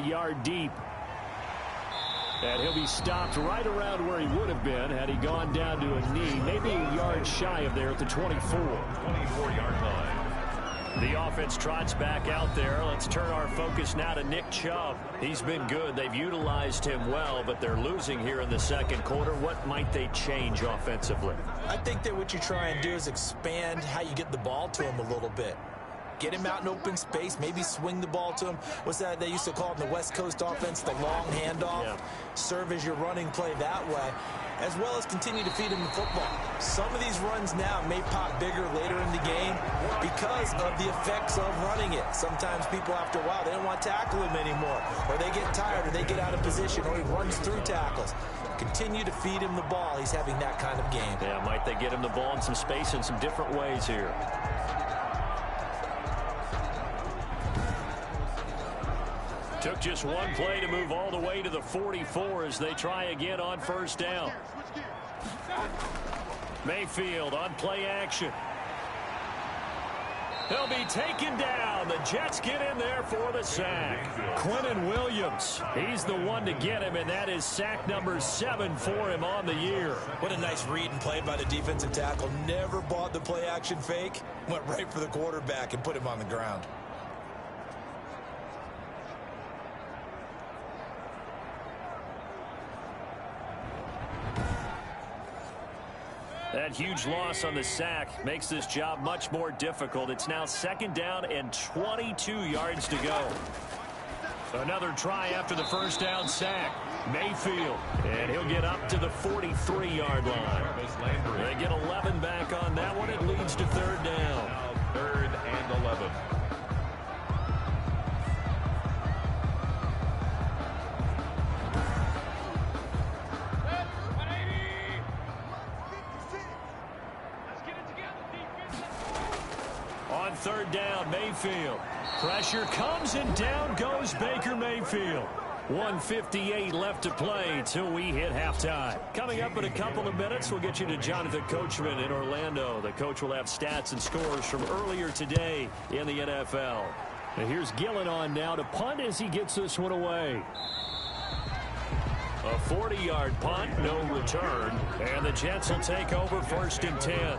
yard deep. And he'll be stopped right around where he would have been had he gone down to a knee, maybe a yard shy of there at the 24. 24-yard line. The offense trots back out there. Let's turn our focus now to Nick Chubb. He's been good. They've utilized him well, but they're losing here in the second quarter. What might they change offensively? I think that what you try and do is expand how you get the ball to him a little bit. Get him out in open space, maybe swing the ball to him. What's that they used to call it in the West Coast offense, the long handoff? Yeah. Serve as your running play that way, as well as continue to feed him the football. Some of these runs now may pop bigger later in the game because of the effects of running it. Sometimes people, after a while, they don't want to tackle him anymore, or they get tired, or they get out of position, or he runs through tackles. Continue to feed him the ball. He's having that kind of game. Yeah, might they get him the ball in some space in some different ways here. Took just one play to move all the way to the 44 as they try again on first down. Mayfield on play action. He'll be taken down. The Jets get in there for the sack. Quentin Williams, he's the one to get him, and that is sack number 7 for him on the year. What a nice read and play by the defensive tackle. Never bought the play action fake. Went right for the quarterback and put him on the ground. That huge loss on the sack makes this job much more difficult. It's now second down and 22 yards to go. Another try after the first down sack. Mayfield, and he'll get up to the 43-yard line. They get 11 back on that one. It leads to third down. Third and 11. On third down, Mayfield. Pressure comes and down goes Baker Mayfield. 1:58 left to play till we hit halftime. Coming up in a couple of minutes, we'll get you to Jonathan Coachman in Orlando. The coach will have stats and scores from earlier today in the NFL. And here's Gillen on now to punt as he gets this one away. A 40-yard punt, no return, and the Jets will take over first and 10.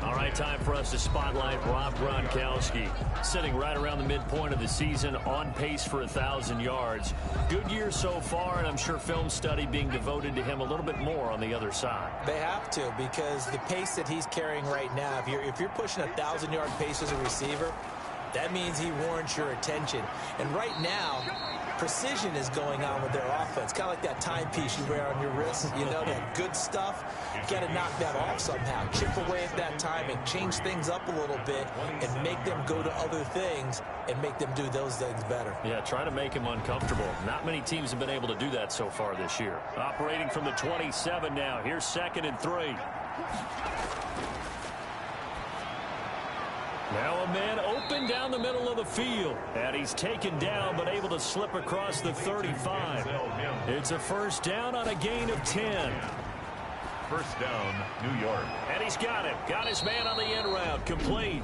All right, time for us to spotlight Rob Gronkowski, sitting right around the midpoint of the season, on pace for 1,000 yards. Good year so far, and I'm sure film study being devoted to him a little bit more on the other side. They have to, because the pace that he's carrying right now, if you're pushing 1,000-yard pace as a receiver, that means he warrants your attention. And right now, precision is going on with their offense. Kind of like that timepiece you wear on your wrist. You know, that good stuff. You got to knock that off somehow. Chip away at that timing. Change things up a little bit and make them go to other things and make them do those things better. Yeah, try to make him uncomfortable. Not many teams have been able to do that so far this year. Operating from the 27 now. Here's 2nd and 3. Now a man open down the middle of the field. And he's taken down but able to slip across the 35. It's a first down on a gain of 10. First down, New York. And he's got him. Got his man on the end route. Complete.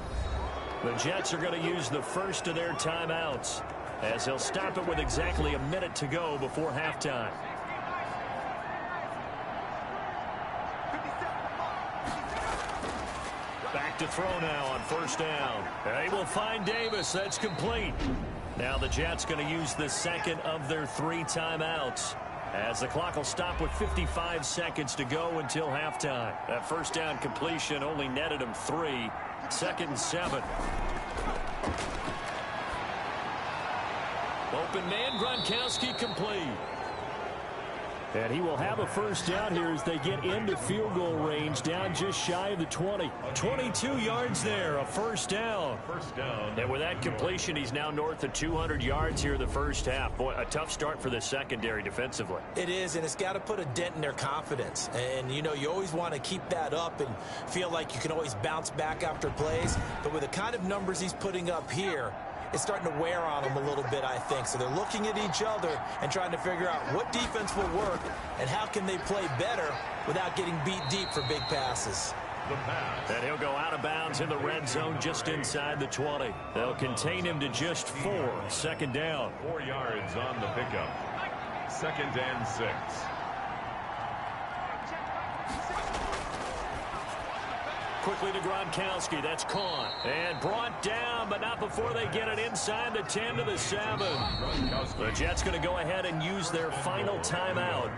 The Jets are going to use the first of their timeouts, as they'll stop it with exactly a minute to go before halftime. Back to throw now on first down. They will find Davis. That's complete. Now the Jets going to use the second of their 3 timeouts, as the clock will stop with 55 seconds to go until halftime. That first down completion only netted him 3. 2nd and 7. Open man, Gronkowski complete. And he will have a first down here as they get into field goal range, down just shy of the 20. 22 yards there, a first down. First down. And with that completion, he's now north of 200 yards here in the first half. Boy, a tough start for the secondary defensively. It is, and it's got to put a dent in their confidence. And, you know, you always want to keep that up and feel like you can always bounce back after plays. But with the kind of numbers he's putting up here, it's starting to wear on them a little bit, I think. So they're looking at each other and trying to figure out what defense will work and how can they play better without getting beat deep for big passes. The pass. And he'll go out of bounds in the red zone just inside the 20. They'll contain him to just 4. Second down. 4 yards on the pickup. 2nd and 6. Quickly to Gronkowski. That's caught. And brought down, but not before they get it inside the 10 to the 7. The Jets going to go ahead and use their final timeout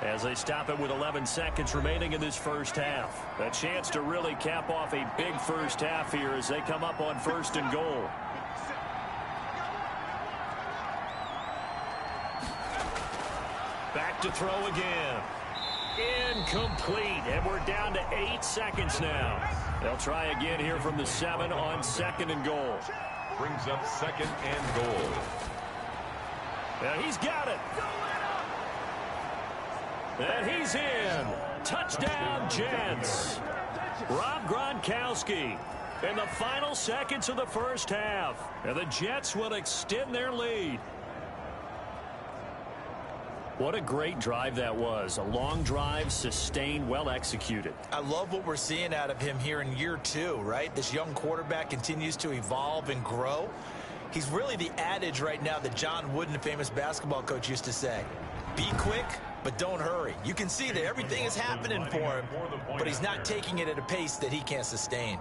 as they stop it with 11 seconds remaining in this first half. A chance to really cap off a big first half here as they come up on 1st and goal. Back to throw again. Incomplete, and we're down to 8 seconds now. They'll try again here from the 7 on 2nd and goal. Brings up 2nd and goal. Now he's got it. And he's in. Touchdown, Jets. Rob Gronkowski in the final seconds of the first half. And the Jets will extend their lead. What a great drive that was. A long drive, sustained, well executed. I love what we're seeing out of him here in year 2, right? This young quarterback continues to evolve and grow. He's really the adage right now that John Wooden, the famous basketball coach, used to say. Be quick, but don't hurry. You can see that everything is happening for him, but he's not taking it at a pace that he can't sustain.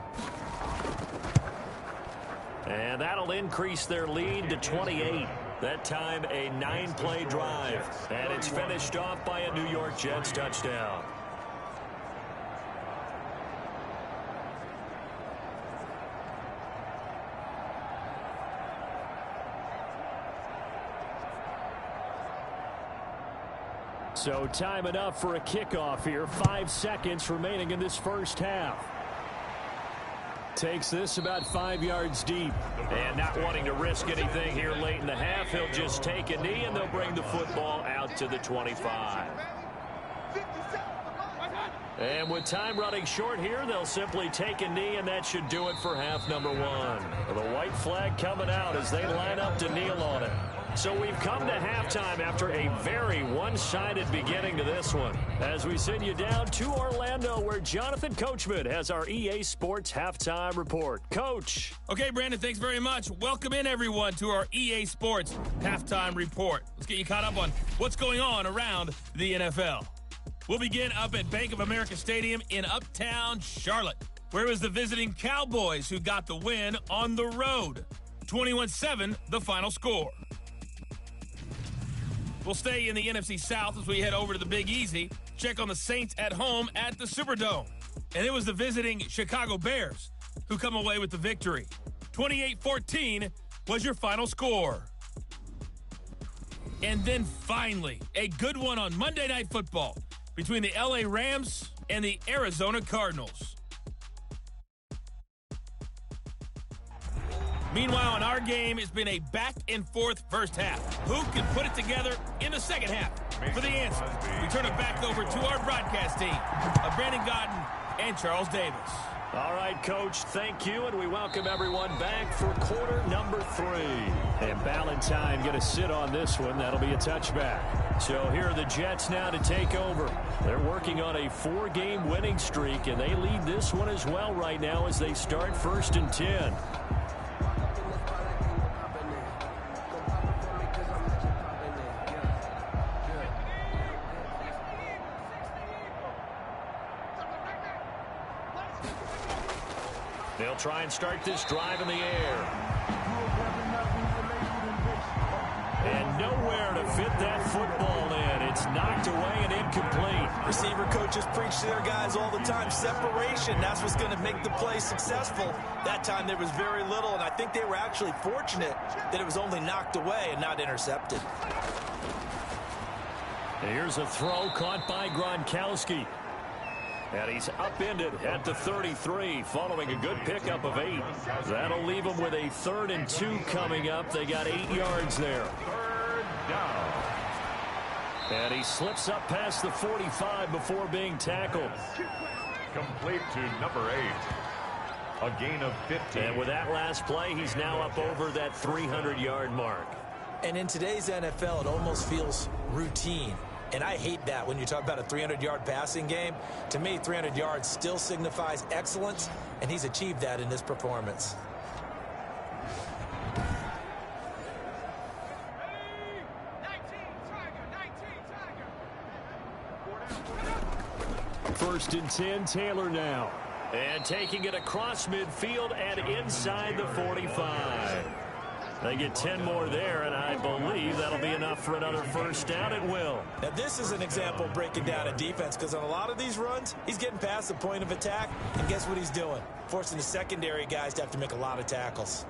And that'll increase their lead to 28. That time a 9-play drive. And it's finished off by a New York Jets touchdown. So time enough for a kickoff here. 5 seconds remaining in this first half. Takes this about 5 yards deep. And not wanting to risk anything here late in the half, he'll just take a knee, and they'll bring the football out to the 25. And with time running short here, they'll simply take a knee, and that should do it for half number 1. The white flag coming out as they line up to kneel on it. So we've come to halftime after a very one-sided beginning to this one. As we send you down to Orlando, where Jonathan Coachman has our EA Sports Halftime Report. Coach. Okay, Brandon, thanks very much. Welcome in, everyone, to our EA Sports Halftime Report. Let's get you caught up on what's going on around the NFL. We'll begin up at Bank of America Stadium in Uptown Charlotte, where it was the visiting Cowboys who got the win on the road. 21-7, the final score. We'll stay in the NFC South as we head over to the Big Easy, check on the Saints at home at the Superdome. And it was the visiting Chicago Bears who come away with the victory. 28-14 was your final score. And then finally, a good one on Monday Night Football between the LA Rams and the Arizona Cardinals. Meanwhile, in our game, it's been a back-and-forth first half. Who can put it together in the second half? For the answer, we turn it back over to our broadcast team of Brandon Godden and Charles Davis. All right, Coach, thank you, and we welcome everyone back for quarter number 3. And Ballantyne going to sit on this one. That'll be a touchback. So here are the Jets now to take over. They're working on a 4-game winning streak, and they lead this one as well right now as they start 1st and 10. They'll try and start this drive in the air. And nowhere to fit that football in. It's knocked away and incomplete. Receiver coaches preach to their guys all the time. Separation, that's what's going to make the play successful. That time there was very little, and I think they were actually fortunate that it was only knocked away and not intercepted. Here's a throw caught by Gronkowski. And he's upended at the 33 following a good pickup of 8. That'll leave him with a 3rd and 2 coming up. They got 8 yards there. 3rd down. And he slips up past the 45 before being tackled. Complete to number 8. A gain of 15. And with that last play, he's now up over that 300-yard mark. And in today's NFL, it almost feels routine. And I hate that when you talk about a 300-yard passing game. To me, 300 yards still signifies excellence, and he's achieved that in this performance. First and 10, Taylor now. And taking it across midfield and inside the 45. They get 10 more there, and I believe that'll be enough for another first down. It will. Now, this is an example of breaking down a defense, because on a lot of these runs, he's getting past the point of attack, and guess what he's doing? Forcing the secondary guys to have to make a lot of tackles.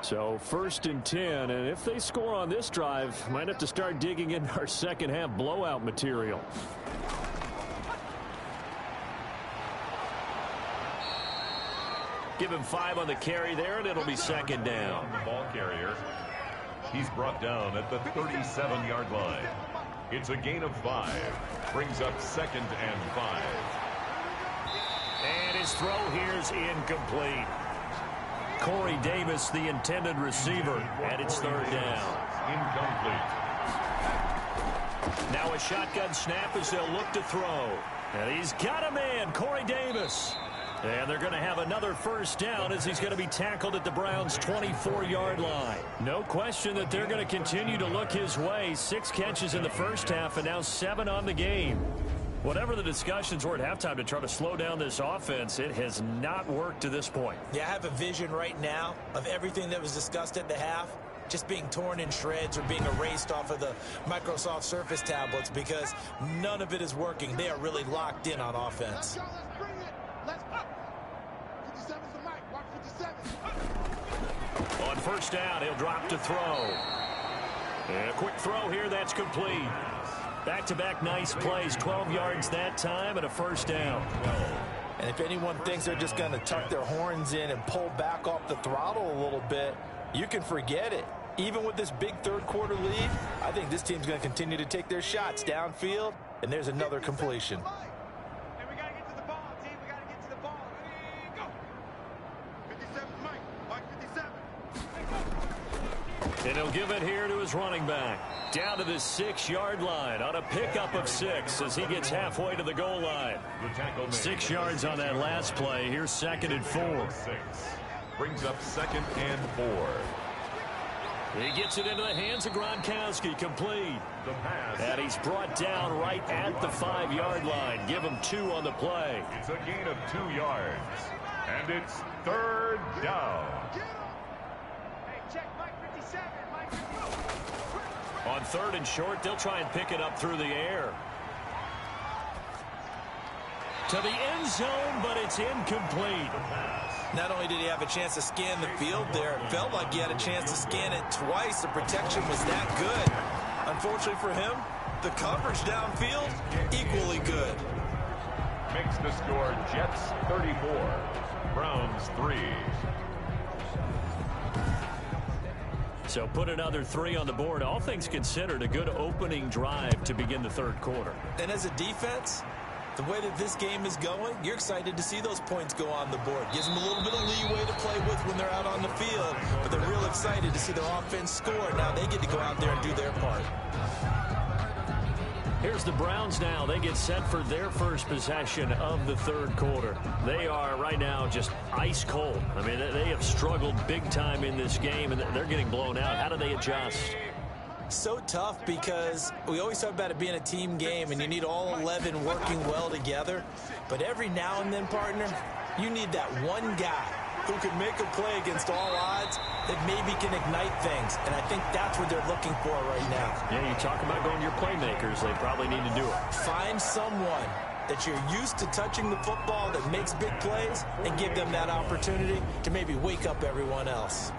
So first and 10, and if they score on this drive, might have to start digging into our second half blowout material. Give him 5 on the carry there, and it'll be second down. Ball carrier. He's brought down at the 37-yard line. It's a gain of 5. Brings up second and 5. And his throw here's incomplete. Corey Davis, the intended receiver, and it's third down. Incomplete. Now a shotgun snap as they'll look to throw. And he's got a man, Corey Davis. And they're going to have another first down as he's going to be tackled at the Browns' 24-yard line. No question that they're going to continue to look his way. 6 catches in the first half and now 7 on the game. Whatever the discussions were at halftime to try to slow down this offense, it has not worked to this point. Yeah, I have a vision right now of everything that was discussed at the half just being torn in shreds or being erased off of the Microsoft Surface tablets, because none of it is working. They are really locked in on offense. On first down, he'll drop to throw. And a quick throw here, that's complete. Back-to-back nice plays, 12 yards that time and a first down. And if anyone thinks they're just going to tuck their horns in and pull back off the throttle a little bit, you can forget it. Even with this big third-quarter lead, I think this team's going to continue to take their shots downfield, and there's another completion. And we got to get to the ball, team. We got to get to the ball. Go. 57, Mike 57. And he'll give it here to his running back. Down to the 6-yard line on a pickup of 6 as he gets halfway to the goal line. 6 yards on that last play. Here's second and 4. 6. Brings up second and 4. He gets it into the hands of Gronkowski, complete. The pass. And he's brought down right at the 5-yard line. Give him 2 on the play. It's a gain of 2 yards. And it's third down. Hey, check Mike 57. Mike 57. On third and short, they'll try and pick it up through the air. To the end zone, but it's incomplete. Not only did he have a chance to scan the field there, it felt like he had a chance to scan it twice. The protection was that good. Unfortunately for him, the coverage downfield, equally good. Makes the score Jets 34, Browns 3. So put another 3 on the board. All things considered, a good opening drive to begin the third quarter. And as a defense, the way that this game is going, you're excited to see those points go on the board. Gives them a little bit of leeway to play with when they're out on the field, but they're real excited to see their offense score. Now they get to go out there and do their part. Here's the Browns now. They get set for their first possession of the third quarter. They are right now just ice cold. I mean, they have struggled big time in this game, and they're getting blown out. How do they adjust? So tough, because we always talk about it being a team game and you need all 11 working well together. But every now and then, partner, you need that one guy who can make a play against all odds that maybe can ignite things. And I think that's what they're looking for right now. Yeah, you talk about going to your playmakers. They probably need to do it. Find someone that you're used to touching the football that makes big plays and give them that opportunity to maybe wake up everyone else.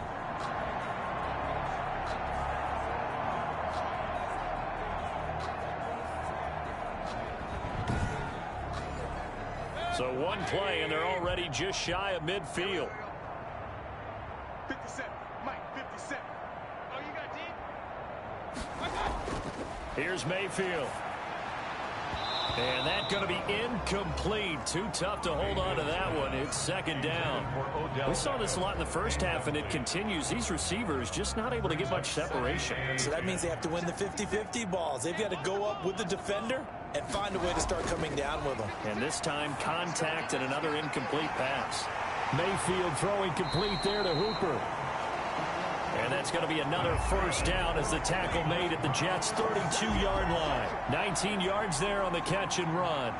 So one play, and they're already just shy of midfield. 57, Mike 57. Oh, you got deep? Here's Mayfield. And that's going to be incomplete. Too tough to hold on to that one. It's second down. We saw this a lot in the first half, and it continues. These receivers just not able to get much separation. So that means they have to win the 50-50 balls. They've got to go up with the defender and find a way to start coming down with them. And this time, contact and another incomplete pass. Mayfield throwing complete there to Hooper. And that's going to be another first down as the tackle made at the Jets' 32-yard line. 19 yards there on the catch and run.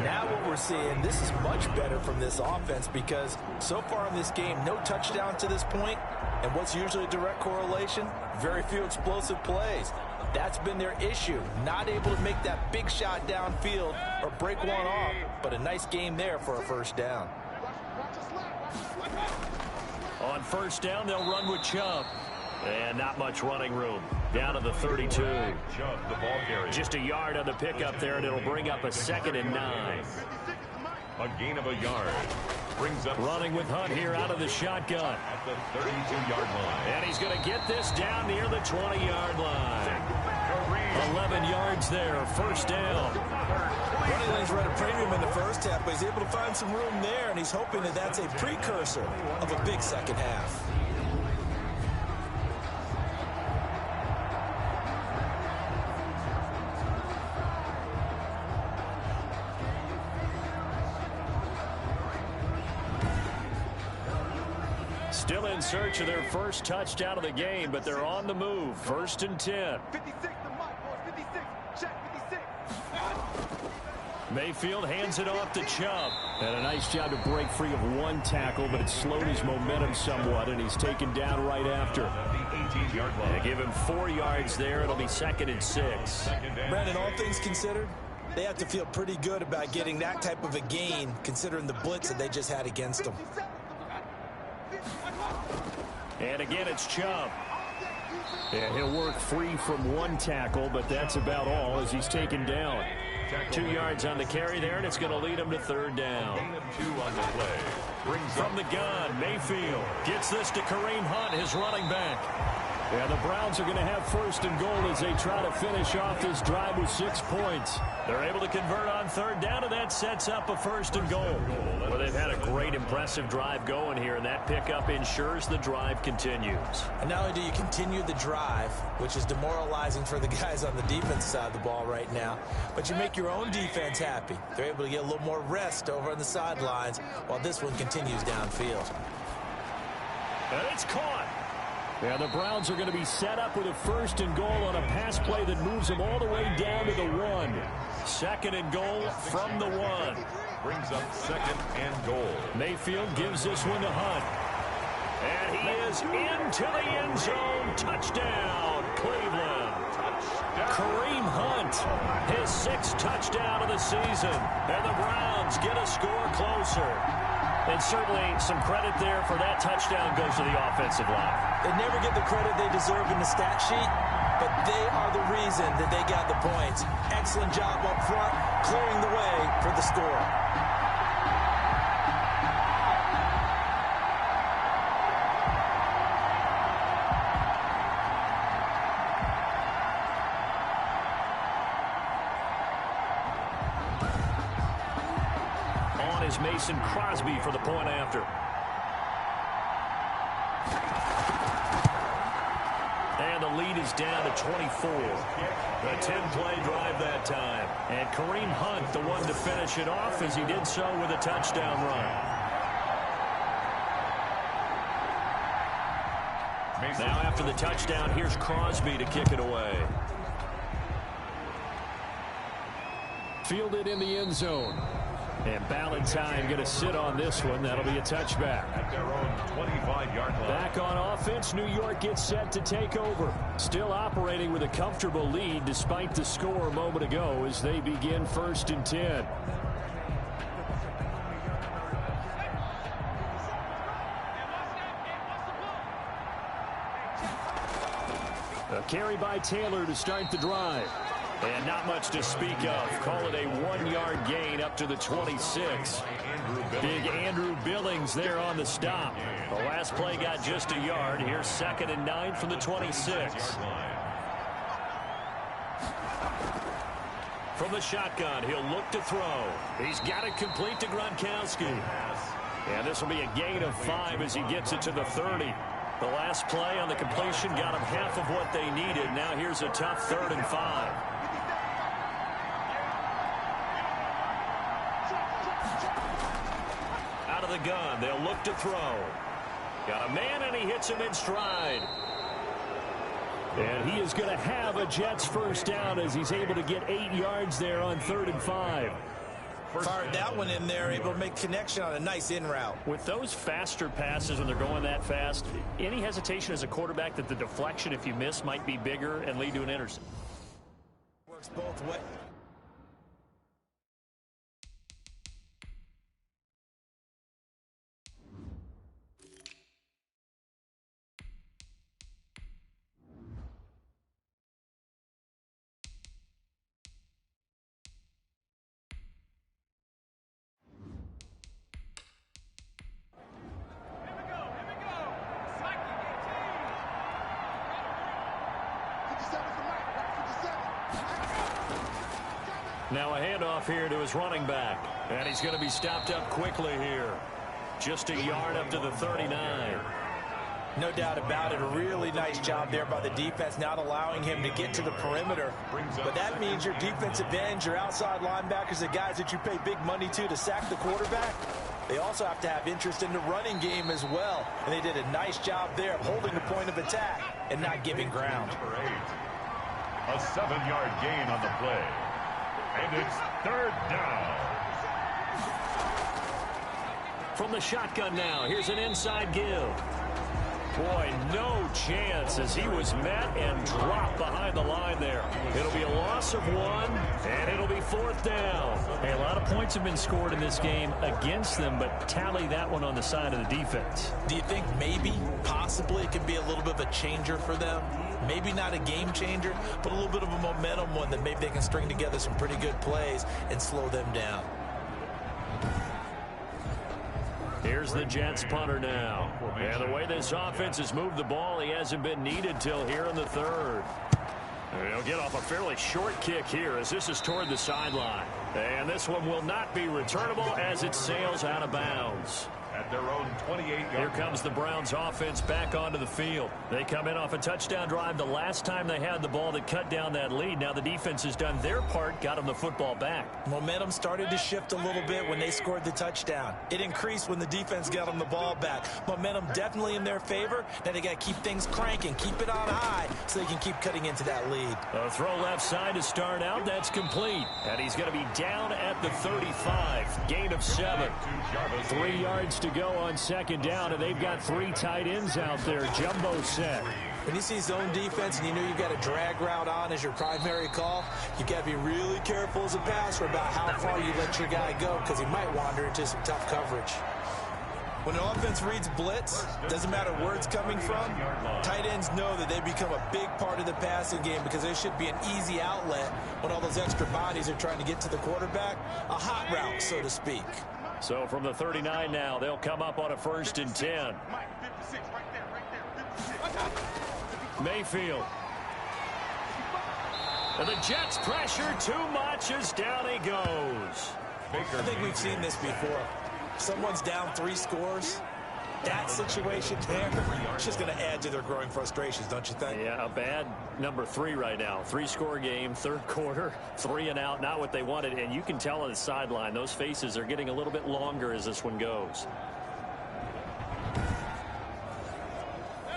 Now what we're seeing, this is much better from this offense because so far in this game, no touchdown to this point. And what's usually a direct correlation? Very few explosive plays. That's been their issue. Not able to make that big shot downfield or break one off. But a nice game there for a first down. On first down, they'll run with Chubb. And not much running room. Down to the 32. Chubb, the ball carrier. Just a yard on the pickup there, and it'll bring up a 2nd and 9. A gain of a yard. Brings up running with Hunt here out of the shotgun. At the 32-yard line. And he's going to get this down near the 20-yard line. 11 yards there, first down. Running lanes were at a premium in the first half, but he's able to find some room there, and he's hoping that that's a precursor of a big second half. Still in search of their first touchdown of the game, but they're on the move. 1st and 10. 56 to Mike, boys. 56. Check 56. Mayfield hands it off to Chubb. And a nice job to break free of one tackle, but it slowed his momentum somewhat, and he's taken down right after. The 18-yard line. They give him 4 yards there. It'll be 2nd and 6. Brandon, all things considered, they have to feel pretty good about getting that type of a gain, considering the blitz that they just had against them. And again, it's Chubb. And he'll work free from one tackle, but that's about all as he's taken down. 2 yards on the carry there, and it's going to lead him to 3rd down. Gain of 2 on the play. Brings From the gun, Mayfield gets this to Kareem Hunt, his running back. Yeah, the Browns are going to have 1st and goal as they try to finish off this drive with 6 points. They're able to convert on 3rd down, and that sets up a 1st and goal. Well, they've had a great, impressive drive going here, and that pickup ensures the drive continues. And not only do you continue the drive, which is demoralizing for the guys on the defense side of the ball right now, but you make your own defense happy. They're able to get a little more rest over on the sidelines while this one continues downfield. And it's caught. Yeah, the Browns are going to be set up with a 1st and goal on a pass play that moves them all the way down to the 1. 2nd and goal from the 1. Brings up 2nd and goal. Mayfield gives this one to Hunt. And he is into the end zone. Touchdown, Cleveland. Kareem Hunt, his 6th touchdown of the season. And the Browns get a score closer. And certainly some credit there for that touchdown goes to the offensive line. They never get the credit they deserve in the stat sheet, but they are the reason that they got the points. Excellent job up front, clearing the way for the score. Is Mason Crosby for the point after. And the lead is down to 24. A 10-play drive that time. And Kareem Hunt, the one to finish it off, as he did so with a touchdown run. Now after the touchdown, here's Crosby to kick it away. Fielded in the end zone. And Ballantyne going to sit on this one. That'll be a touchback. At their own 25-yard line. Back on offense, New York gets set to take over. Still operating with a comfortable lead despite the score a moment ago as they begin 1st and 10. A carry by Taylor to start the drive. And not much to speak of. Call it a 1-yard gain up to the 26. Big Andrew Billings there on the stop. The last play got just a yard. Here's 2nd and 9 from the 26. From the shotgun, he'll look to throw. He's got it complete to Gronkowski. And this will be a gain of 5 as he gets it to the 30. The last play on the completion got him half of what they needed. Now here's a tough 3rd and 5. Out of the gun, they'll look to throw. Got a man, and he hits him in stride. And he is going to have a Jets first down as he's able to get 8 yards there on 3rd and 5. Fired that one in there, able to make connection on a nice in route. With those faster passes when they're going that fast, any hesitation as a quarterback that the deflection, if you miss, might be bigger and lead to an interception. Works both ways. Now a handoff here to his running back. And he's going to be stopped up quickly here. Just a yard up to the 39. No doubt about it. A really nice job there by the defense, not allowing him to get to the perimeter. But that means your defensive ends, your outside linebackers, the guys that you pay big money to sack the quarterback, they also have to have interest in the running game as well. And they did a nice job there of holding the point of attack and not giving ground. A 7-yard gain on the play. And it's 3rd down. From the shotgun now, here's an inside give. Boy, no chance as he was met and dropped behind the line there. It'll be a loss of 1, and it'll be 4th down. Hey, a lot of points have been scored in this game against them, but tally that one on the side of the defense. Do you think maybe, possibly, it could be a little bit of a changer for them? Maybe not a game changer, but a little bit of a momentum one that maybe they can string together some pretty good plays and slow them down. Here's the Jets punter now. And the way this offense has moved the ball, he hasn't been needed till here in the 3rd. He'll get off a fairly short kick here as this is toward the sideline. And this one will not be returnable as it sails out of bounds. At their own 28-yard. Here comes the Browns offense back onto the field. They come in off a touchdown drive the last time they had the ball that cut down that lead. Now the defense has done their part, got them the football back. Momentum started to shift a little bit when they scored the touchdown. It increased when the defense got them the ball back. Momentum definitely in their favor. Now they got to keep things cranking, keep it on high so they can keep cutting into that lead. A throw left side to start out. That's complete. And he's going to be down at the 35. Gain of 7. 3 yards to go on 2nd down, and they've got 3 tight ends out there. Jumbo set. When you see zone defense and you know you've got a drag route on as your primary call, you've got to be really careful as a passer about how far you let your guy go because he might wander into some tough coverage. When an offense reads blitz, doesn't matter where it's coming from, tight ends know that they become a big part of the passing game because there should be an easy outlet when all those extra bodies are trying to get to the quarterback. A hot route, so to speak. So from the 39 now, they'll come up on a 1st and 10. Mayfield. And the Jets pressure too much as down he goes. I think we've seen this before. Someone's down 3 scores. That situation there, it's just going to add to their growing frustrations, don't you think? Yeah, a bad number 3 right now. 3-score game, 3rd quarter, 3 and out, not what they wanted. And you can tell on the sideline, those faces are getting a little bit longer as this one goes.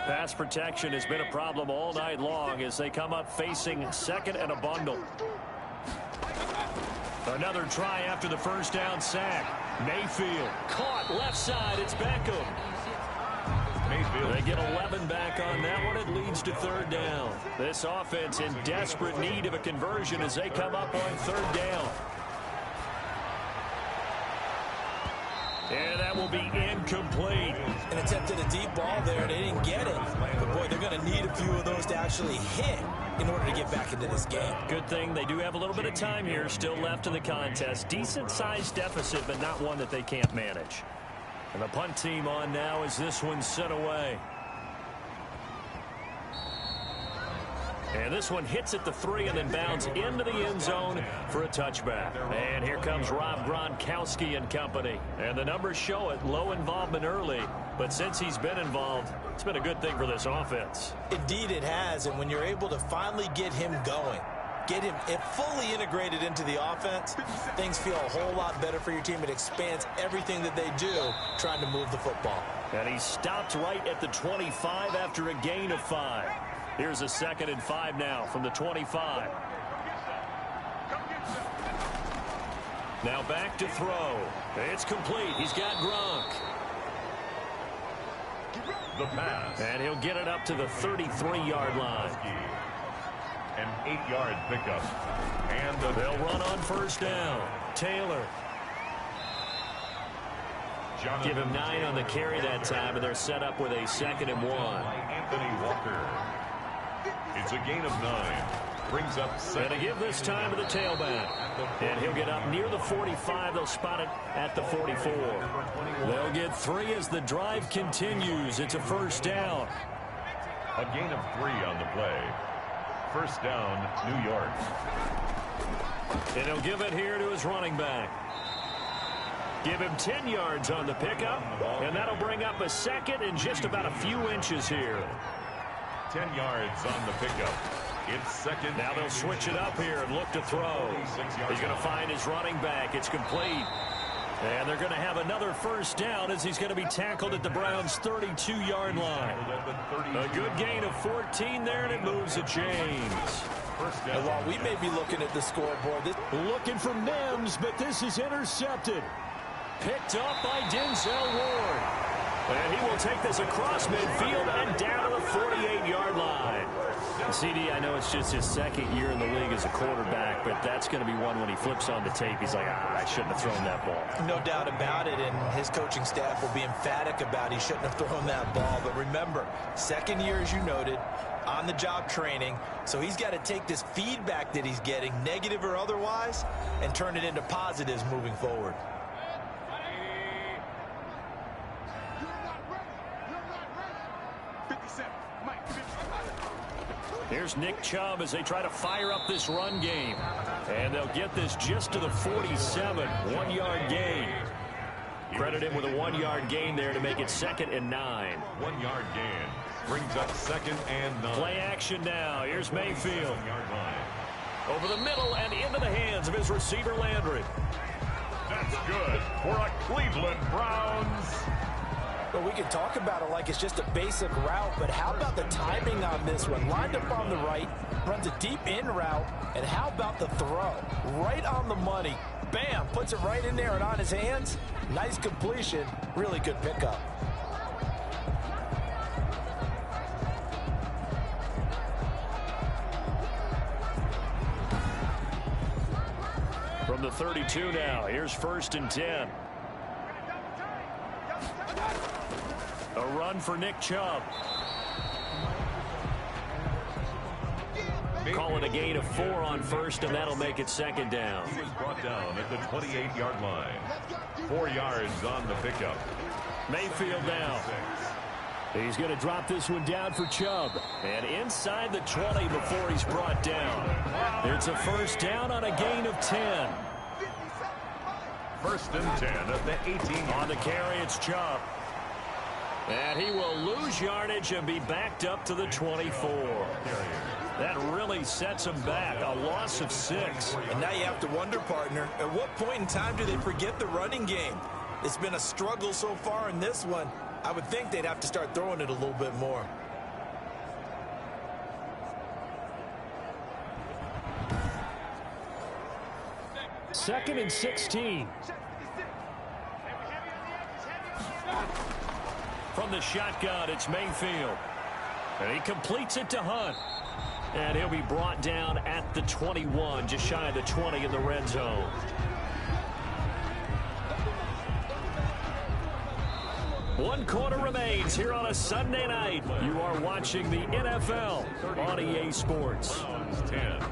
Pass protection has been a problem all night long as they come up facing 2nd and a bundle. Another try after the 1st down sack. Mayfield caught left side. It's Beckham. Mayfield. They get 11 back on that one. It leads to 3rd down. This offense in desperate need of a conversion as they come up on 3rd down. And that will be incomplete. An attempt at a deep ball there. They didn't get it. But, boy, they're going to need a few of those to actually hit in order to get back into this game. Good thing they do have a little bit of time here still left in the contest. Decent-sized deficit, but not one that they can't manage. And the punt team on now as this one's sent away. And this one hits at the 3 and then bounds into the end zone for a touchback. And here comes Rob Gronkowski and company. And the numbers show it, low involvement early. But since he's been involved, it's been a good thing for this offense. Indeed it has, and when you're able to finally get him going, get him fully integrated into the offense, things feel a whole lot better for your team. It expands everything that they do trying to move the football. And he stopped right at the 25 after a gain of 5. Here's a 2nd and 5 now from the 25. Now back to throw. It's complete. He's got Gronk. The pass. And he'll get it up to the 33-yard line. An 8-yard pickup. And they'll run on first down. Taylor. Give him 9 on the carry that time, and they're set up with a 2nd and 1. Anthony Walker. It's a gain of 9. Brings up 7. And to give this time to the tailback. And he'll get up near the 45. They'll spot it at the 44. They'll get 3 as the drive continues. It's a first down. A gain of 3 on the play. First down, New York. And he'll give it here to his running back. Give him 10 yards on the pickup. And that'll bring up a 2nd and just about a few inches here. 10 yards on the pickup. It's 2nd. Now they'll switch it up here and look to throw. He's going to find his running back. It's complete. And they're going to have another first down as he's going to be tackled at the Browns' 32-yard line. A good gain of 14 there, and it moves the chains. And while we may be looking at the scoreboard, looking for Mims, but this is intercepted. Picked up by Denzel Ward. And he will take this across midfield and down to the 48-yard line. CD, I know it's just his 2nd year in the league as a quarterback, but that's going to be one when he flips on the tape. He's like, I shouldn't have thrown that ball. No doubt about it, and his coaching staff will be emphatic about he shouldn't have thrown that ball. But remember, 2nd year, as you noted, on-the-job training, so he's got to take this feedback that he's getting, negative or otherwise, and turn it into positives moving forward. Here's Nick Chubb as they try to fire up this run game. And they'll get this just to the 47. 1-yard gain. Credit him with a 1-yard gain there to make it 2nd and 9. 1-yard gain. Brings up 2nd and 9. Play action now. Here's Mayfield. Over the middle and into the hands of his receiver Landry. That's good for a Cleveland Browns. Well, we can talk about it like it's just a basic route, but how about the timing on this one? Lined up on the right, runs a deep in route, and how about the throw? Right on the money. Bam, puts it right in there and on his hands. Nice completion, really good pickup. From the 32 now, here's 1st and 10. A run for Nick Chubb. Call it a gain of 4 on 1st, and that'll make it 2nd down. He was brought down at the 28-yard line. 4 yards on the pickup. Mayfield down. He's going to drop this one down for Chubb. And inside the 20 before he's brought down. It's a first down on a gain of 10. 1st and 10 at the 18. On the carry, it's Chubb. And he will lose yardage and be backed up to the 24. That really sets him back. A loss of 6. And now you have to wonder, partner, at what point in time do they forget the running game? It's been a struggle so far in this one. I would think they'd have to start throwing it a little bit more. Second and 16. From the shotgun, it's Mayfield. And he completes it to Hunt. And he'll be brought down at the 21, just shy of the 20 in the red zone. One quarter remains here on a Sunday night. You are watching the NFL on EA Sports. 10.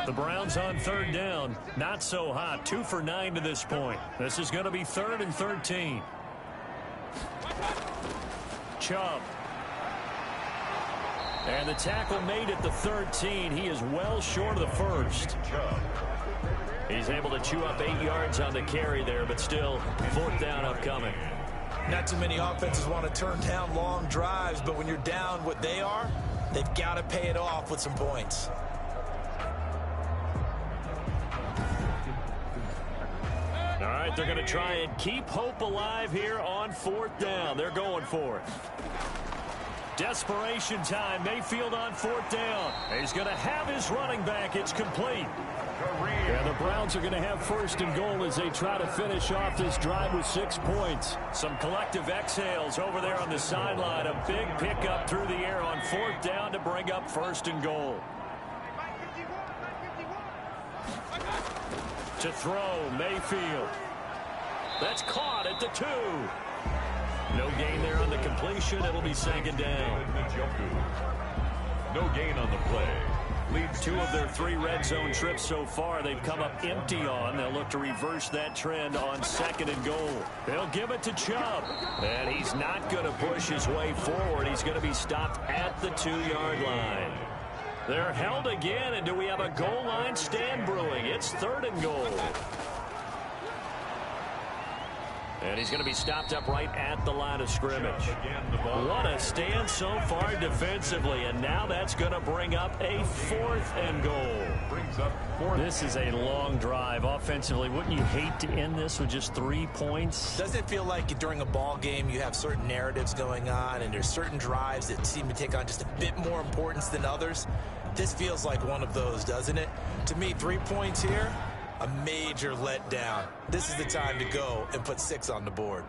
The Browns on 3rd down. Not so hot. 2 for 9 to this point. This is going to be 3rd and 13. Chubb. And the tackle made at the 13. He is well short of the first. He's able to chew up 8 yards on the carry there, but still 4th down upcoming. Not too many offenses want to turn down long drives, but when you're down what they are, they've got to pay it off with some points. All right, they're going to try and keep hope alive here on 4th down. They're going for it. Desperation time. Mayfield on 4th down. He's going to have his running back. It's complete. Yeah, the Browns are going to have 1st and goal as they try to finish off this drive with 6 points. Some collective exhales over there on the sideline. A big pickup through the air on 4th down to bring up 1st and goal. To throw, Mayfield. That's caught at the 2. No gain there on the completion. It'll be 2nd down. No gain on the play. Leads 2 of their 3 red zone trips so far. They've come up empty on. They'll look to reverse that trend on 2nd and goal. They'll give it to Chubb. And he's not going to push his way forward. He's going to be stopped at the 2-yard line. They're held again, and do we have a goal line stand brewing? It's 3rd and goal. And he's going to be stopped up right at the line of scrimmage. What a stand so far defensively, and now that's going to bring up a 4th and goal. This is a long drive. Offensively, wouldn't you hate to end this with just 3 points? Doesn't it feel like during a ball game you have certain narratives going on and there's certain drives that seem to take on just a bit more importance than others? This feels like one of those, doesn't it? To me, 3 points here, a major letdown. This is the time to go and put 6 on the board.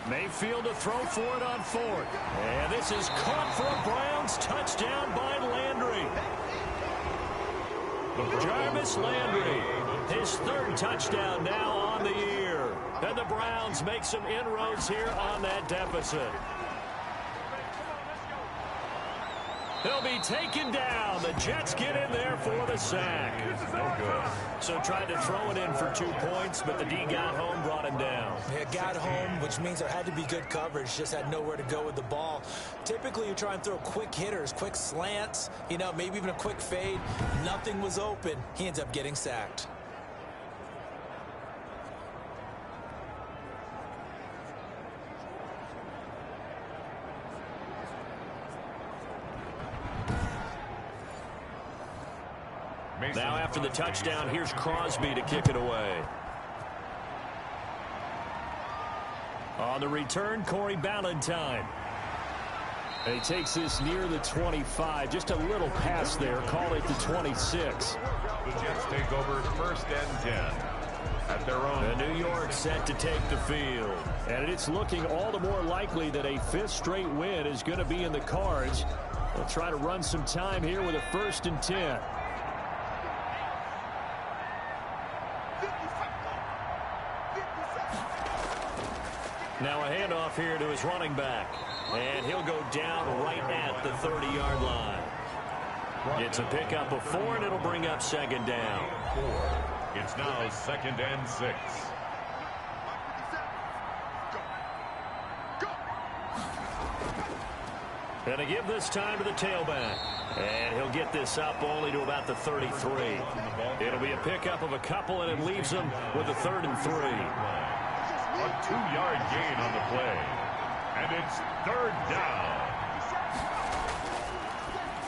Mayfield to throw for it on 4th. And this is caught for a Browns touchdown by Landry. Jarvis Landry, his 3rd touchdown now on the year. And the Browns make some inroads here on that deficit. They'll be taken down. The Jets get in there for the sack. No good. So tried to throw it in for 2 points, but the D got home, brought him down. Yeah, got home, which means there had to be good coverage. Just had nowhere to go with the ball. Typically, you try and throw quick hitters, quick slants, you know, maybe even a quick fade. Nothing was open. He ends up getting sacked. Now after the touchdown, here's Crosby to kick it away. On the return, Corey Ballantyne. And he takes this near the 25. Just a little pass there. Call it the 26. The Jets take over 1st and 10 at their own. And New York set to take the field. And it's looking all the more likely that a 5th straight win is going to be in the cards. They'll try to run some time here with a 1st and 10. Now a handoff here to his running back. And he'll go down right at the 30-yard line. It's a pickup of 4, and it'll bring up 2nd down. It's now 2nd and 6. And to give this time to the tailback. And he'll get this up only to about the 33. It'll be a pickup of a couple, and it leaves him with a 3rd and 3. A 2-yard gain on the play. And it's 3rd down.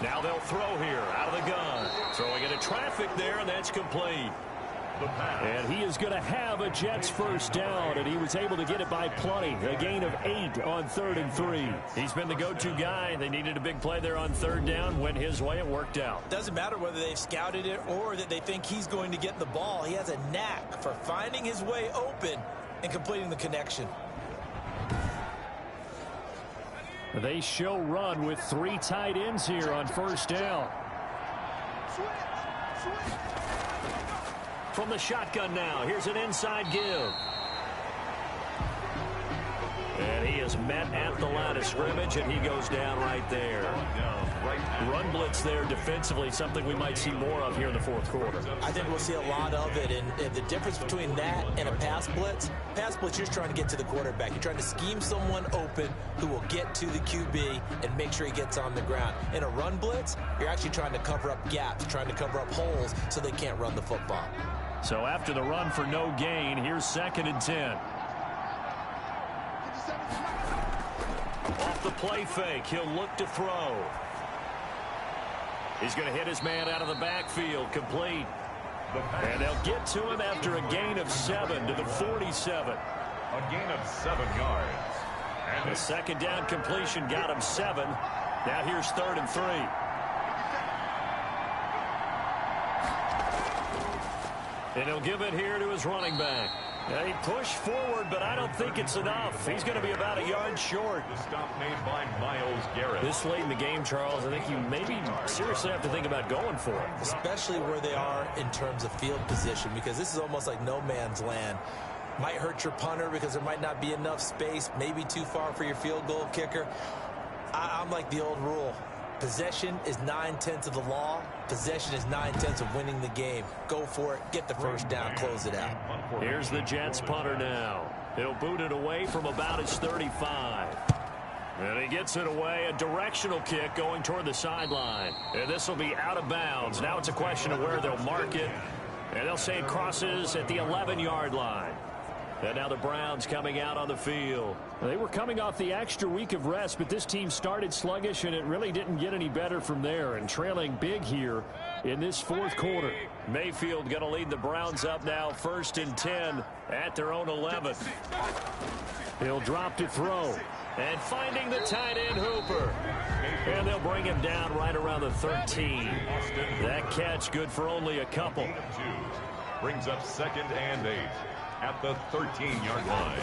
Now they'll throw here out of the gun. Throwing into traffic there, and that's complete. And he is going to have a Jets 1st down, and he was able to get it by plenty. A gain of 8 on 3rd and 3. He's been the go-to guy. They needed a big play there on 3rd down. Went his way. It worked out. Doesn't matter whether they've scouted it or that they think he's going to get the ball. He has a knack for finding his way open and completing the connection. They show run with 3 tight ends here on 1st down. From the shotgun now, here's an inside give. And he is met at the line of scrimmage, and he goes down right there. Run blitz there defensively, something we might see more of here in the fourth quarter. I think we'll see a lot of it, and the difference between that and a pass blitz, you're just trying to get to the quarterback. You're trying to scheme someone open who will get to the QB and make sure he gets on the ground. In a run blitz, you're actually trying to cover up gaps, trying to cover up holes so they can't run the football. So after the run for no gain, here's 2nd and 10. Off the play fake, he'll look to throw. He's going to hit his man out of the backfield, complete. And they'll get to him after a gain of 7 to the 47. A gain of 7 yards. And the second down completion got him 7. Now here's 3rd and 3. And he'll give it here to his running back. He pushed forward, but I don't think it's enough. He's going to be about a yard short. The stop made by Myles Garrett. This late in the game, Charles, I think you maybe seriously have to think about going for it. Especially where they are in terms of field position, because this is almost like no man's land. Might hurt your punter because there might not be enough space, maybe too far for your field goal kicker. I'm like the old rule. Possession is 9/10 of the law. Possession is 9/10 of winning the game. Go for it. Get the first down. Close it out. Here's the Jets punter now. He'll boot it away from about his 35. And he gets it away. A directional kick going toward the sideline. And this will be out of bounds. Now it's a question of where they'll mark it. And they'll say it crosses at the 11-yard line. And now the Browns coming out on the field. They were coming off the extra week of rest, but this team started sluggish, and it really didn't get any better from there, and trailing big here in this fourth quarter. Mayfield going to lead the Browns up now, 1st and 10 at their own 11. He'll drop to throw. And finding the tight end Hooper. And they'll bring him down right around the 13. That catch good for only a couple. Brings up 2nd and 8. At the 13-yard line.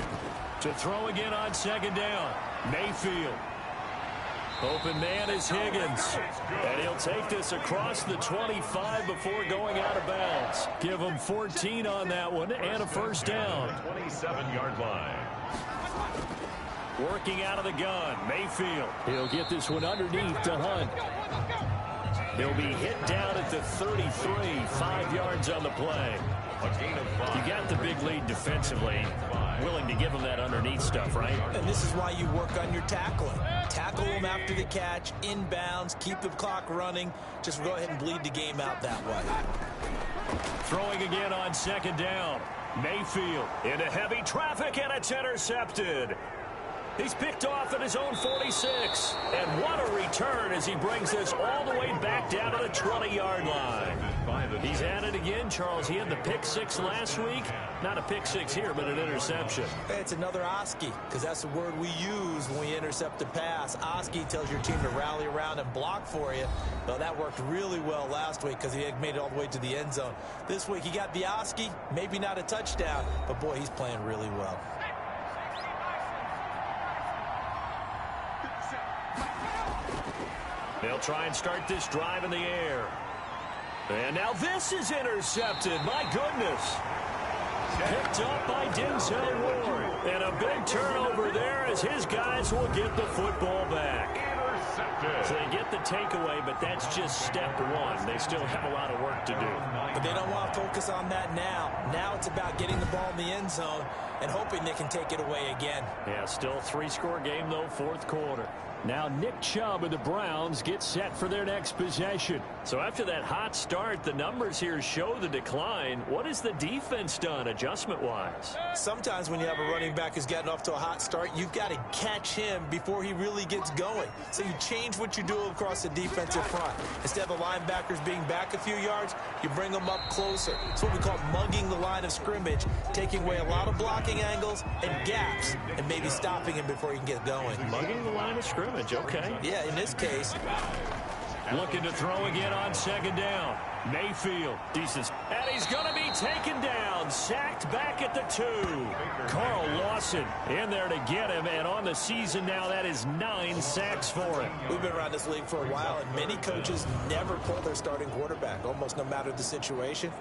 To throw again on 2nd down. Mayfield. Open man is Higgins. And he'll take this across the 25 before going out of bounds. Give him 14 on that one and a first down. 27-yard line. Working out of the gun. Mayfield. He'll get this one underneath to Hunt. He'll be hit down at the 33. 5 yards on the play. You got the big lead defensively. Willing to give him that underneath stuff, right? And this is why you work on your tackling. Tackle them after the catch, inbounds, keep the clock running. Just go ahead and bleed the game out that way. Throwing again on 2nd down. Mayfield into heavy traffic, and it's intercepted. He's picked off at his own 46. And what a return as he brings this all the way back down to the 20-yard line. He's at it again, Charles. He had the pick 6 last week. Not a pick 6 here, but an interception. Hey, it's another Oski, because that's the word we use when we intercept a pass. Oski tells your team to rally around and block for you. Well, that worked really well last week because he had made it all the way to the end zone. This week he got the Oski, maybe not a touchdown, but boy, he's playing really well. They'll try and start this drive in the air. And now this is intercepted. My goodness. Picked up by Denzel Ward. And a big turnover there as his guys will get the football back. So they get the takeaway, but that's just step 1. They still have a lot of work to do. But they don't want to focus on that now. Now it's about getting the ball in the end zone and hoping they can take it away again. Yeah, still 3-score game, though, fourth quarter. Now Nick Chubb and the Browns get set for their next possession. So after that hot start, the numbers here show the decline. What has the defense done adjustment-wise? Sometimes when you have a running back who's gotten off to a hot start, you've got to catch him before he really gets going. So you change what you do across the defensive front. Instead of the linebackers being back a few yards, you bring them up closer. It's what we call mugging the line of scrimmage, taking away a lot of blocking angles and gaps, and maybe stopping him before he can get going. Mugging the line of scrimmage. Okay. Yeah, in this case. Looking to throw again on 2nd down. Mayfield. Decent. And he's going to be taken down. Sacked back at the 2. Carl Lawson in there to get him. And on the season now, that is 9 sacks for him. We've been around this league for a while, and many coaches never pull their starting quarterback, almost no matter the situation.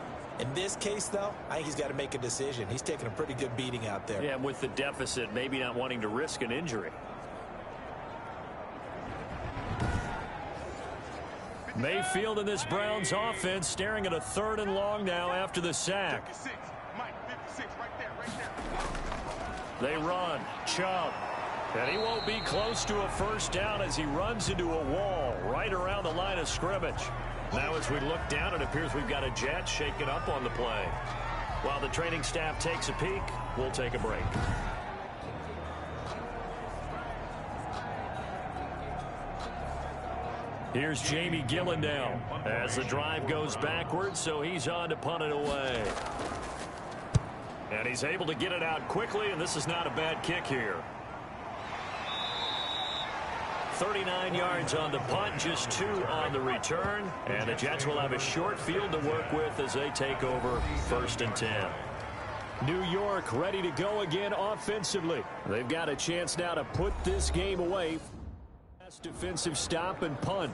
In this case, though, I think he's got to make a decision. He's taking a pretty good beating out there. Yeah, with the deficit, maybe not wanting to risk an injury. Mayfield in this Browns offense staring at a 3rd and long now after the sack. 56, Mike, 56, right there. They run. Chubb. And he won't be close to a first down as he runs into a wall right around the line of scrimmage. Now as we look down, it appears we've got a jet shaken up on the play. While the training staff takes a peek, we'll take a break. Here's Jamie Gillen now as the drive goes backwards, so he's on to punt it away. And he's able to get it out quickly, and this is not a bad kick here. 39 yards on the punt, just 2 on the return. And the Jets will have a short field to work with as they take over 1st and 10. New York ready to go again offensively. They've got a chance now to put this game away. Last defensive stop and punt.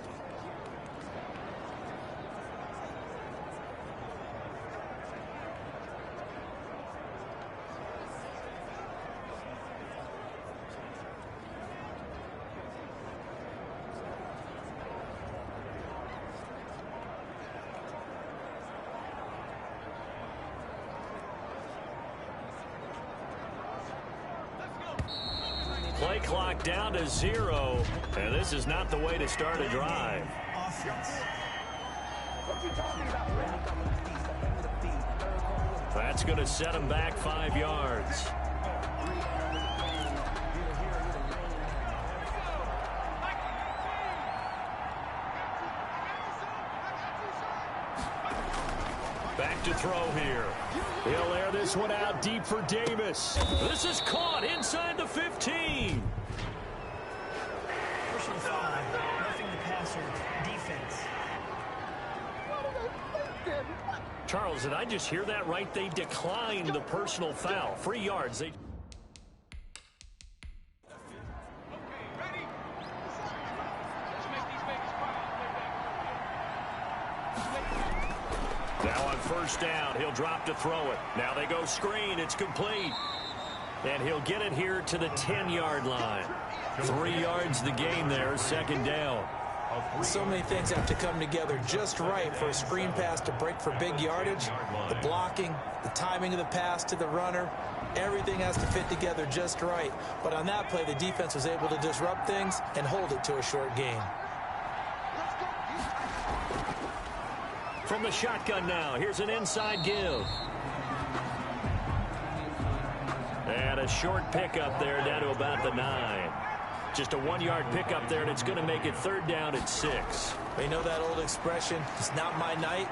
Play clock down to 0, and this is not the way to start a drive. That's going to set him back 5 yards. Back to throw here. He'll air this one out deep for Davis. This is caught inside the 15. Personal foul, roughing the passer, defense. Charles, did I just hear that right? They declined the personal foul. 3 yards. They... Now on first down, he'll drop to throw it. Now they go screen. It's complete. And he'll get it here to the 10-yard line. 3 yards the gain there, 2nd down. So many things have to come together just right for a screen pass to break for big yardage. The blocking, the timing of the pass to the runner, everything has to fit together just right. But on that play, the defense was able to disrupt things and hold it to a short gain. From the shotgun now, here's an inside give. And a short pickup there down to about the 9. Just a 1-yard pickup there, and it's going to make it 3rd down at 6. They know that old expression, it's not my night.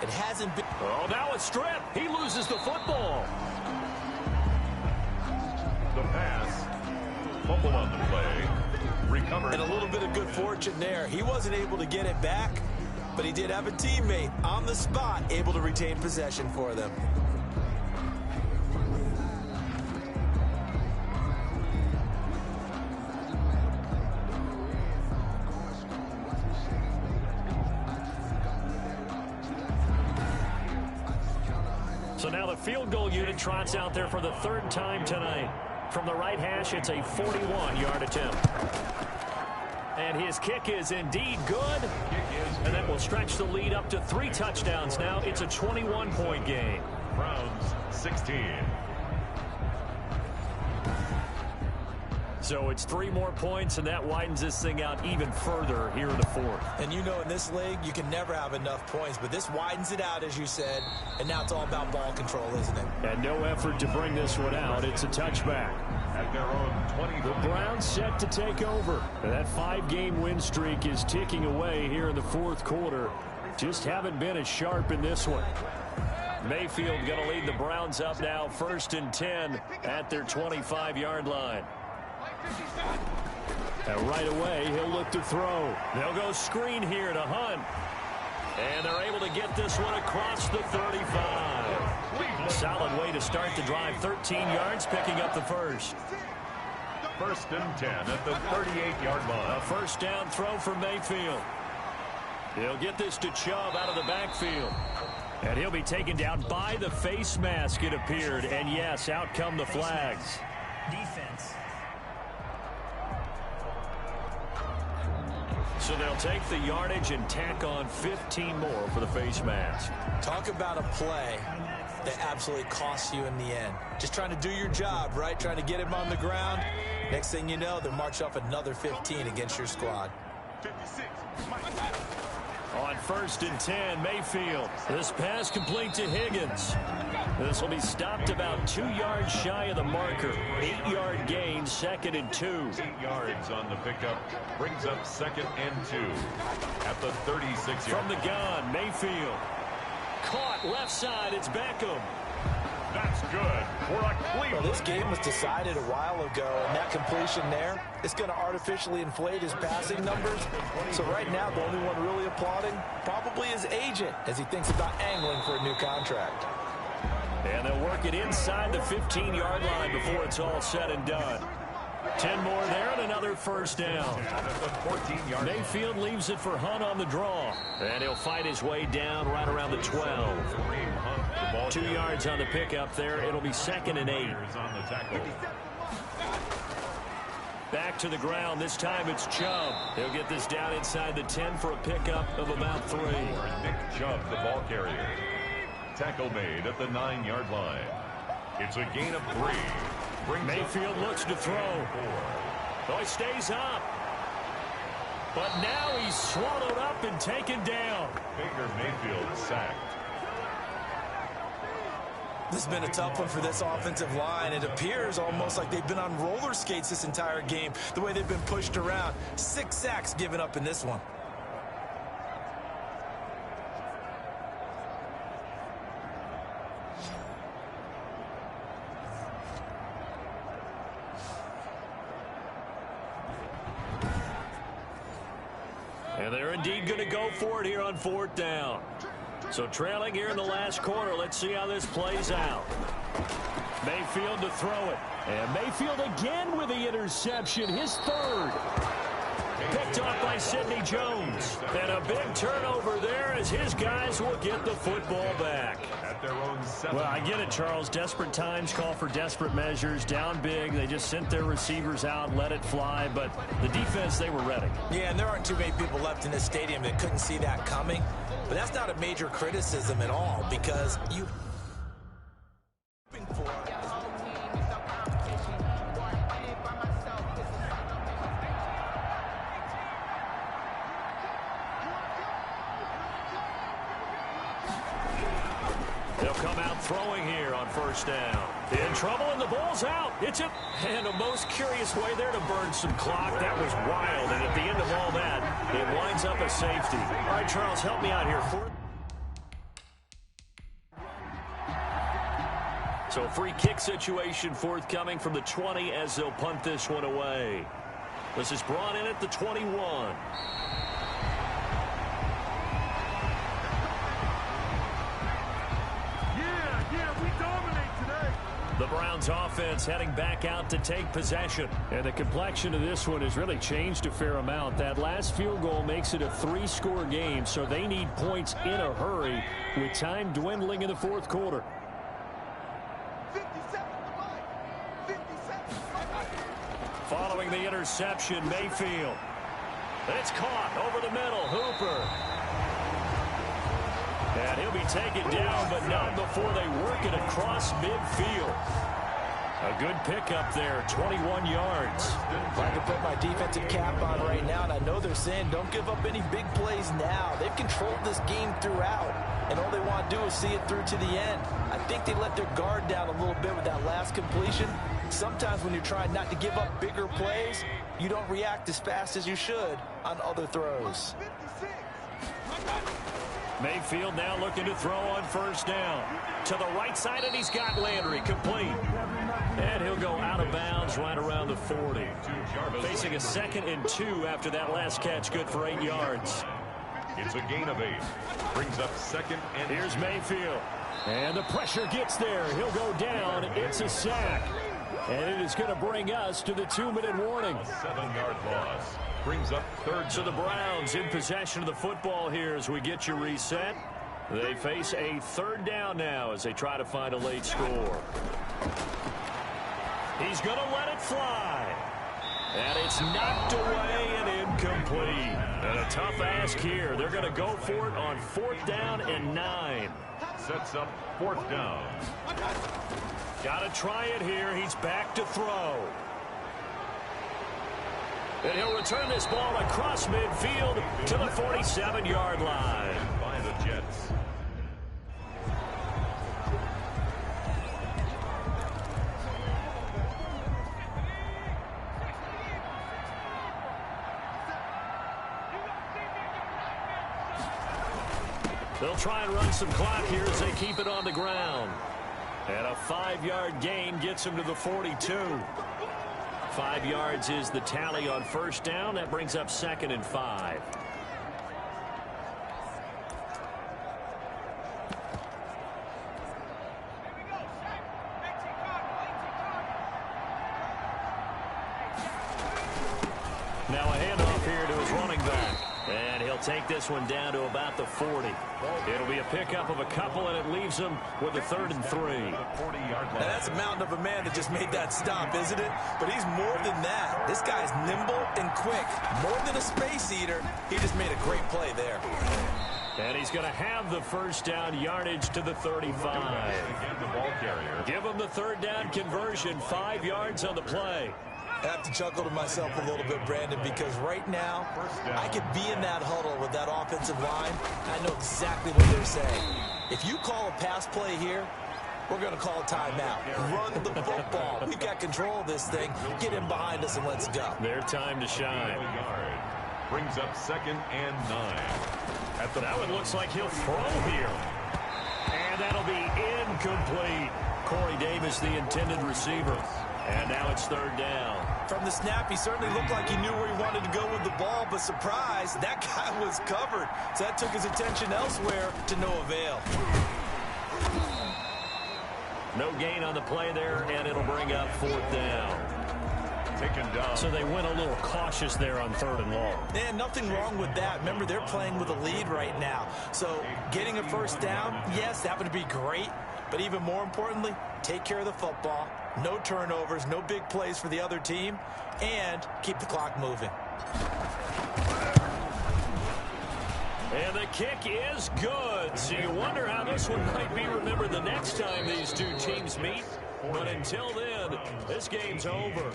It hasn't been. Oh, now a strip. He loses the football. The pass. Fumble on the play. Recovered. And a little bit of good fortune there. He wasn't able to get it back, but he did have a teammate on the spot able to retain possession for them. So now the field goal unit trots out there for the 3rd time tonight. From the right hash, it's a 41-yard attempt. And his kick is indeed good. And that will stretch the lead up to 3 touchdowns now. It's a 21-point game. Browns 16. So it's 3 more points, and that widens this thing out even further here in the 4th. And you know in this league, you can never have enough points, but this widens it out, as you said, and now it's all about ball control, isn't it? And no effort to bring this one out. It's a touchback. At their own 20. The Browns set to take over. And that 5-game win streak is ticking away here in the 4th quarter. Just haven't been as sharp in this one. Mayfield going to lead the Browns up now, 1st and 10 at their 25-yard line. And right away, he'll look to throw. They'll go screen here to Hunt. And they're able to get this one across the 35. Solid way to start the drive. 13 yards, picking up the first. 1st and 10 at the 38-yard line. A first down throw for Mayfield. He'll get this to Chubb out of the backfield. And he'll be taken down by the face mask, it appeared. And yes, out come the flags. Defense. So they'll take the yardage and tack on 15 more for the face mask. Talk about a play that absolutely costs you in the end. Just trying to do your job, right? Trying to get him on the ground. Next thing you know, they'll march up another 15 against your squad. 56. On 1st and 10, Mayfield. This pass complete to Higgins. This will be stopped about 2 yards shy of the marker. 8-yard gain, 2nd and 2. 8 yards on the pickup. Brings up 2nd and 2. At the 36-yard. From the gun, Mayfield. Caught left side, it's Beckham. That's good for a clear. Well, this game was decided a while ago, and that completion there is going to artificially inflate his passing numbers. So right now, the only one really applauding probably his agent as he thinks about angling for a new contract. And they'll work it inside the 15-yard line before it's all said and done. 10 more there and another first down. At the 14-yard. Mayfield leaves it for Hunt on the draw. And he'll fight his way down right around the 12. 2 yards on the pickup there. It'll be 2nd and 8. On the tackle. Back to the ground. This time it's Chubb. He'll get this down inside the 10 for a pickup of about 3. Nick Chubb, the ball carrier. Tackle made at the 9-yard line. It's a gain of 3. Mayfield looks to throw. Oh, he stays up. But now he's swallowed up and taken down. Baker Mayfield sacked. This has been a tough one for this offensive line. It appears almost like they've been on roller skates this entire game, the way they've been pushed around. 6 sacks given up in this one. And they're indeed going to go for it here on 4th down. So trailing here in the last quarter. Let's see how this plays out. Mayfield to throw it. And Mayfield again with the interception. His 3rd. Picked off by Sidney Jones. And a big turnover there as his guys will get the football back. At their own 7. Well, I get it, Charles. Desperate times call for desperate measures. Down big. They just sent their receivers out, let it fly. But the defense, they were ready. Yeah, and there aren't too many people left in this stadium that couldn't see that coming. But that's not a major criticism at all because you... They'll come out throwing here on 1st down. In trouble, and the ball's out. It's a most curious way there to burn some clock. That was wild, and at the end of all that, it winds up a safety. All right, Charles, help me out here. So free kick situation forthcoming from the 20 as they'll punt this one away. This is brought in at the 21. The Browns offense heading back out to take possession. And the complexion of this one has really changed a fair amount. That last field goal makes it a 3-score game, so they need points in a hurry with time dwindling in the 4th quarter. 57. Following the interception, Mayfield. It's caught over the middle. Hooper. And he'll be taken down, but not before they work it across midfield. A good pickup there, 21 yards. If I could put my defensive cap on right now, and I know they're saying don't give up any big plays now. They've controlled this game throughout, and all they want to do is see it through to the end. I think they let their guard down a little bit with that last completion. Sometimes when you're trying not to give up bigger plays, you don't react as fast as you should on other throws. Mayfield now looking to throw on 1st down. To the right side, and he's got Landry complete. And he'll go out of bounds right around the 40. Facing a 2nd and 2 after that last catch, good for 8 yards. It's a gain of 8. Brings up 2nd and... Here's Mayfield. And the pressure gets there. He'll go down. It's a sack. And it is going to bring us to the 2-minute warning. 7-yard loss. Brings up 3rd. So the Browns in possession of the football here as we get you reset. They face a third down now as they try to find a late score. He's going to let it fly. And it's knocked away and incomplete. And a tough ask here. They're going to go for it on 4th down and 9. Sets up 4th down. Got to try it here. He's back to throw. And he'll return this ball across midfield to the 47-yard line. By the Jets. They'll try and run some clock here as they keep it on the ground. And a 5-yard gain gets him to the 42. 5 yards is the tally on 1st down. That brings up 2nd and 5. Now a handoff here to his running back. And he'll take this one down to about the 40. It'll be a pickup of a couple, and it leaves him with a 3rd and 3. Now that's a mountain of a man that just made that stop, isn't it? But he's more than that. This guy's nimble and quick. More than a space eater. He just made a great play there. And he's going to have the 1st down yardage to the 35. Give him the 3rd down conversion. 5 yards on the play. I have to chuckle to myself a little bit, Brandon, because right now I could be in that huddle with that offensive line. I know exactly what they're saying. If you call a pass play here, we're going to call a timeout. Run the football. We've got control of this thing. Get him behind us and let's go. Their time to shine. Brings up 2nd and 9. That one looks like he'll throw here. And that'll be incomplete. Corey Davis, the intended receiver. And now it's 3rd down. From the snap, he certainly looked like he knew where he wanted to go with the ball, but surprise, that guy was covered. So that took his attention elsewhere to no avail. No gain on the play there, and it'll bring up 4th down. Taken down. So they went a little cautious there on 3rd and long. And nothing wrong with that. Remember, they're playing with a lead right now. So getting a 1st down, yes, that would be great. But even more importantly, take care of the football. No turnovers, no big plays for the other team, and keep the clock moving. And the kick is good. So you wonder how this one might be remembered the next time these two teams meet. But until then, this game's over.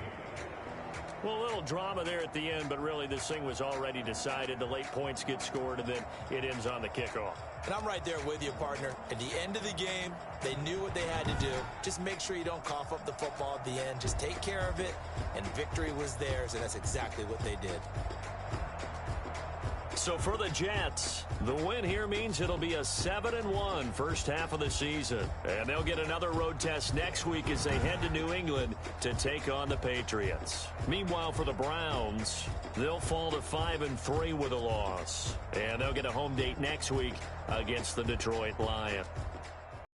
Well, a little drama there at the end, but really this thing was already decided. The late points get scored, and then it ends on the kickoff. And I'm right there with you, partner. At the end of the game, they knew what they had to do. Just make sure you don't cough up the football at the end. Just take care of it, and victory was theirs, and that's exactly what they did. So for the Jets, the win here means it'll be a 7-1 first half of the season. And they'll get another road test next week as they head to New England to take on the Patriots. Meanwhile, for the Browns, they'll fall to 5-3 with a loss. And they'll get a home date next week against the Detroit Lions.